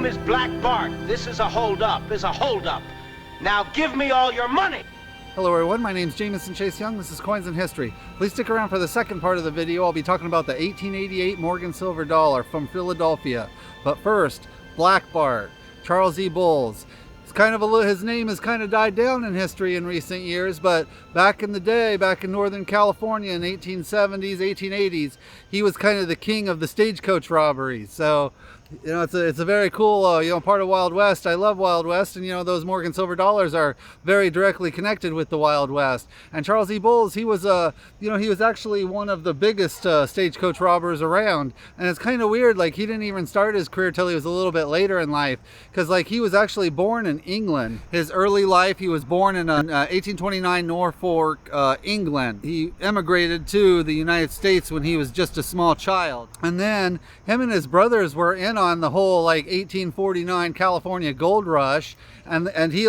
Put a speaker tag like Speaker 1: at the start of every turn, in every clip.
Speaker 1: name is Black Bart. This is a hold-up. Now give me all your money.
Speaker 2: Hello everyone, my name is Jamison Chase Young. This is Coins in History. Please stick around for the second part of the video. I'll be talking about the 1888 Morgan silver dollar from Philadelphia. But first, Black Bart, Charles E. Bowles. His name has kind of died down in history in recent years, but back in the day, back in Northern California in 1870s, 1880s, he was kind of the king of the stagecoach robberies. So, it's a very cool, part of Wild West. I love Wild West, and those Morgan silver dollars are very directly connected with the Wild West. And Charles E. Bowles, he was actually one of the biggest stagecoach robbers around. And it's kind of weird, he didn't even start his career till he was a little bit later in life, because he was actually born in England. His early life, he was born in 1829 Norfolk, England. He emigrated to the United States when he was just a small child, and then him and his brothers were in on the whole 1849 California gold rush, and he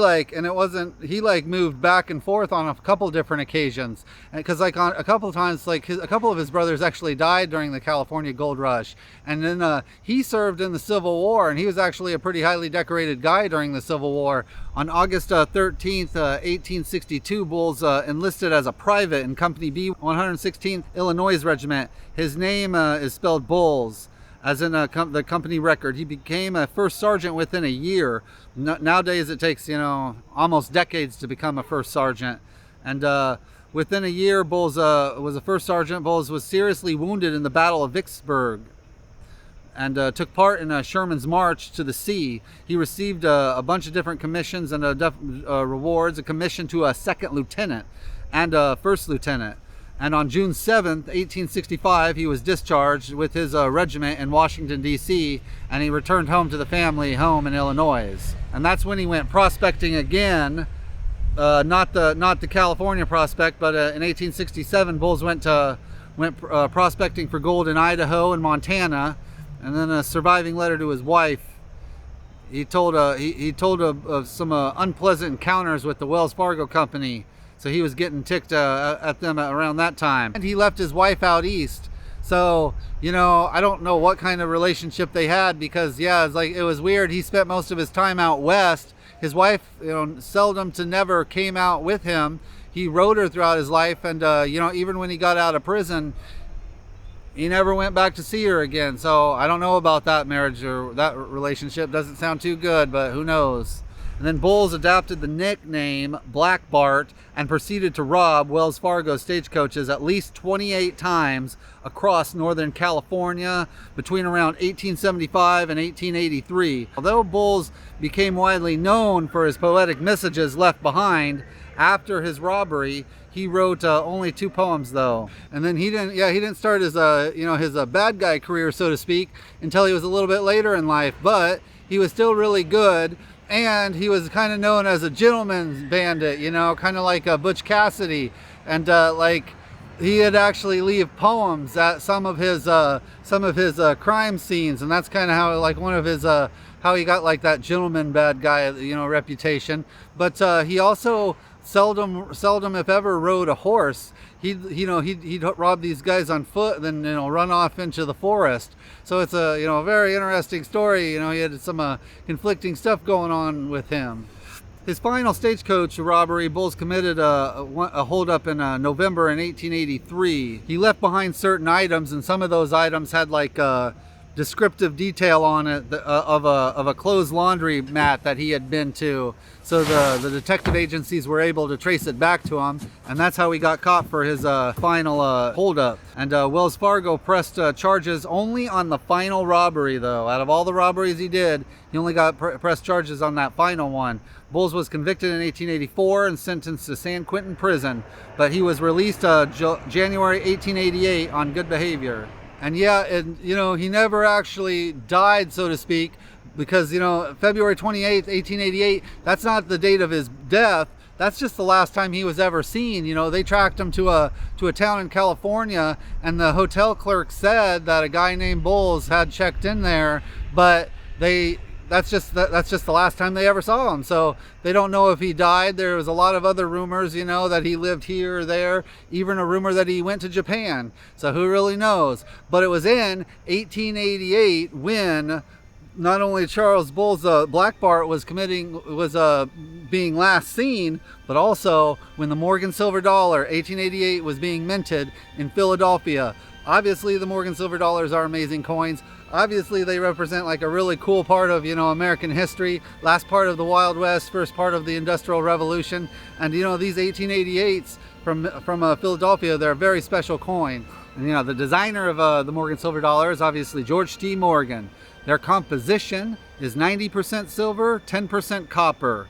Speaker 2: moved back and forth on a couple different occasions, because on a couple of times a couple of his brothers actually died during the California gold rush, and then he served in the Civil War, and he was actually a pretty highly decorated guy during the Civil War. On August 13th, 1862, Bowles enlisted as a private in Company B, 116th Illinois Regiment. His name is spelled Bowles, as in the company record. He became a first sergeant within a year. Nowadays it takes, almost decades to become a first sergeant. And within a year, Bowles was a first sergeant. Bowles was seriously wounded in the Battle of Vicksburg and took part in Sherman's march to the sea. He received a bunch of different commissions and rewards, a commission to a second lieutenant and a first lieutenant. And on June 7th, 1865, he was discharged with his regiment in Washington, D.C., and he returned home to the family home in Illinois. And that's when he went prospecting again, not the California prospect, but in 1867, Bowles went prospecting for gold in Idaho and Montana. And then a surviving letter to his wife, he told of some unpleasant encounters with the Wells Fargo Company. So he was getting ticked at them around that time. And he left his wife out east. So, I don't know what kind of relationship they had, because, it was weird. He spent most of his time out west. His wife, seldom to never came out with him. He rode her throughout his life. And, even when he got out of prison, he never went back to see her again. So I don't know about that marriage or that relationship. Doesn't sound too good, but who knows. And then Bowles adopted the nickname Black Bart and proceeded to rob Wells Fargo stagecoaches at least 28 times across Northern California between around 1875 and 1883. Although Bowles became widely known for his poetic messages left behind after his robbery, he wrote only 2 poems though. And then he didn't start his his bad guy career, so to speak, until he was a little bit later in life, but he was still really good. And he was kind of known as a gentleman's bandit, kind of like Butch Cassidy. And he had actually leave poems at some of his crime scenes, and that's kind of how one of his how he got that gentleman bad guy reputation. But he also seldom if ever rode a horse. He'd rob these guys on foot, then run off into the forest. So it's a very interesting story. He had some conflicting stuff going on with him. His final stagecoach robbery, Bowles committed a holdup in November in 1883. He left behind certain items, and some of those items had descriptive detail on it of a clothes laundry mat that he had been to. So the detective agencies were able to trace it back to him, and that's how he got caught for his final holdup. And Wells Fargo pressed charges only on the final robbery, though. Out of all the robberies he did, he only got pressed charges on that final one. Bowles was convicted in 1884 and sentenced to San Quentin prison, but he was released January 1888 on good behavior. And he never actually died, so to speak, because, February 28th, 1888, that's not the date of his death. That's just the last time he was ever seen. They tracked him to a town in California, and the hotel clerk said that a guy named Bowles had checked in there, but that's just the last time they ever saw him. So they don't know if he died. There was a lot of other rumors, that he lived here or there, even a rumor that he went to Japan. So who really knows? But it was in 1888 when not only Charles Bull's Black Bart was being last seen, but also when the Morgan silver dollar 1888 was being minted in Philadelphia. Obviously the Morgan silver dollars are amazing coins. Obviously they represent like a really cool part of, American history, last part of the Wild West, first part of the Industrial Revolution. And these 1888s from Philadelphia, they're a very special coin. And the designer of the Morgan silver dollar is obviously George T. Morgan. Their composition is 90% silver, 10% copper.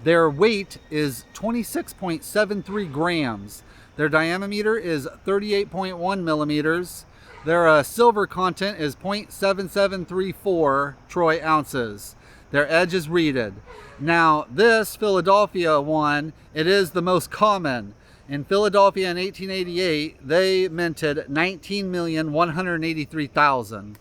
Speaker 2: Their weight is 26.73 grams. Their diameter is 38.1 millimeters. Their silver content is 0.7734 troy ounces. Their edge is reeded. Now this Philadelphia one, it is the most common. In Philadelphia in 1888, they minted 19,183,000.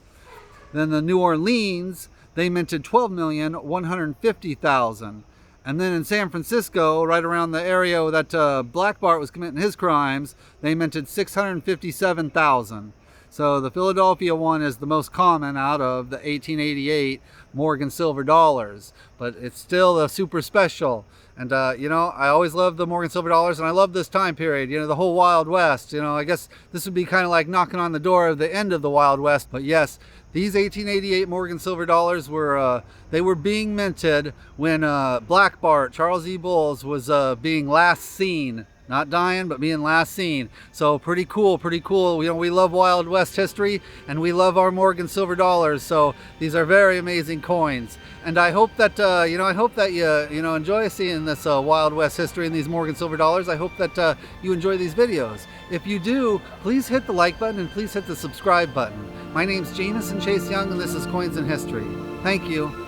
Speaker 2: Then the New Orleans, they minted 12,150,000. And then in San Francisco, right around the area that Black Bart was committing his crimes, they minted 657,000. So the Philadelphia one is the most common out of the 1888 Morgan silver dollars, but it's still super special. And I always loved the Morgan silver dollars, and I love this time period, the whole Wild West. I guess this would be kind of like knocking on the door of the end of the Wild West. But yes, these 1888 Morgan silver dollars were being minted when Black Bart, Charles E. Bulls, was being last seen. Not dying, but being last seen. So pretty cool, pretty cool. We love Wild West history, and we love our Morgan silver dollars. So these are very amazing coins. And I hope that you enjoy seeing this Wild West history and these Morgan silver dollars. I hope that you enjoy these videos. If you do, please hit the like button and please hit the subscribe button. My name's Jamison Chase Young, and this is Coins in History. Thank you.